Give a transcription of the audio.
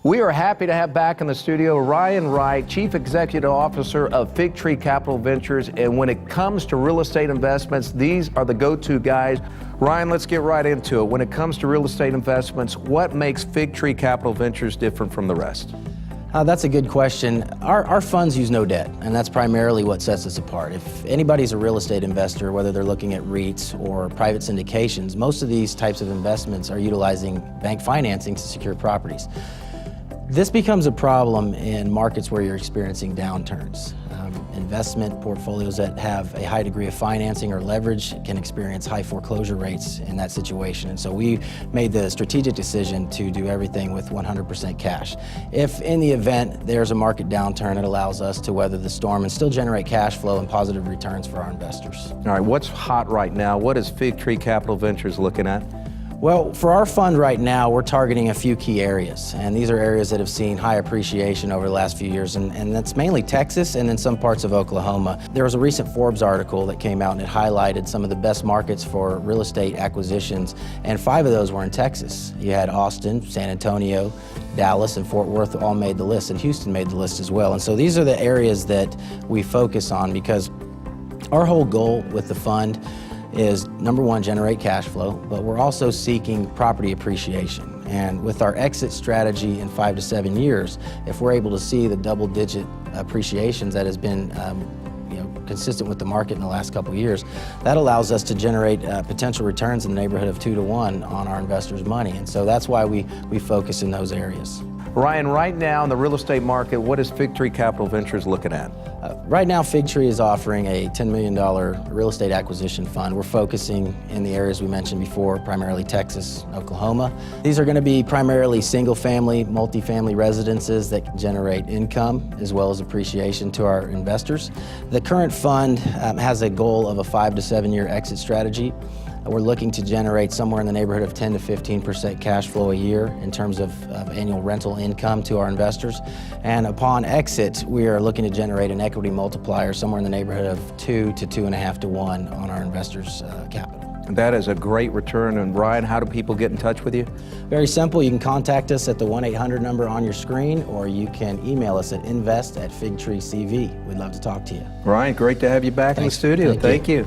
We are happy to have back in the studio Ryan Wright, Chief Executive Officer of Fig Tree Capital Ventures. And when it comes to real estate investments, these are the go-to guys. Ryan, let's get right into it. When it comes to real estate investments, what makes Fig Tree Capital Ventures different from the rest? That's a good question. Our funds use no debt, and that's primarily what sets us apart. If anybody's a real estate investor, whether they're looking at REITs or private syndications, most of these types of investments are utilizing bank financing to secure properties. This becomes a problem in markets where you're experiencing downturns. Investment portfolios that have a high degree of financing or leverage can experience high foreclosure rates in that situation. And so we made the strategic decision to do everything with 100% cash. If in the event there's a market downturn, it allows us to weather the storm and still generate cash flow and positive returns for our investors. All right, what's hot right now? What is Fig Tree Capital Ventures looking at? Well, for our fund right now, we're targeting a few key areas, and these are areas that have seen high appreciation over the last few years, and that's mainly Texas and then some parts of Oklahoma. There was a recent Forbes article that came out and it highlighted some of the best markets for real estate acquisitions, and 5 of those were in Texas. You had Austin, San Antonio, Dallas, and Fort Worth all made the list, and Houston made the list as well. And so these are the areas that we focus on because our whole goal with the fund is, number one, generate cash flow, but we're also seeking property appreciation. And with our exit strategy in 5 to 7 years, if we're able to see the double-digit appreciations that has been consistent with the market in the last couple of years, that allows us to generate potential returns in the neighborhood of 2 to 1 on our investors' money. And so that's why we focus in those areas. Ryan, right now in the real estate market, what is Fig Tree Capital Ventures looking at? Right now, Fig Tree is offering a $10 million real estate acquisition fund. We're focusing in the areas we mentioned before, primarily Texas, Oklahoma. These are going to be primarily single-family, multifamily residences that generate income as well as appreciation to our investors. The current fund has a goal of a 5 to 7 year exit strategy. We're looking to generate somewhere in the neighborhood of 10 to 15% cash flow a year in terms of annual rental income to our investors. And upon exit, we are looking to generate an equity multiplier somewhere in the neighborhood of 2 to 2.5 to 1 on our investors' capital. That is a great return. And Ryan, how do people get in touch with you? Very simple. You can contact us at the 1-800 number on your screen, or you can email us at invest@figtreecv. We'd love to talk to you. Ryan, great to have you back in the studio. Thank you.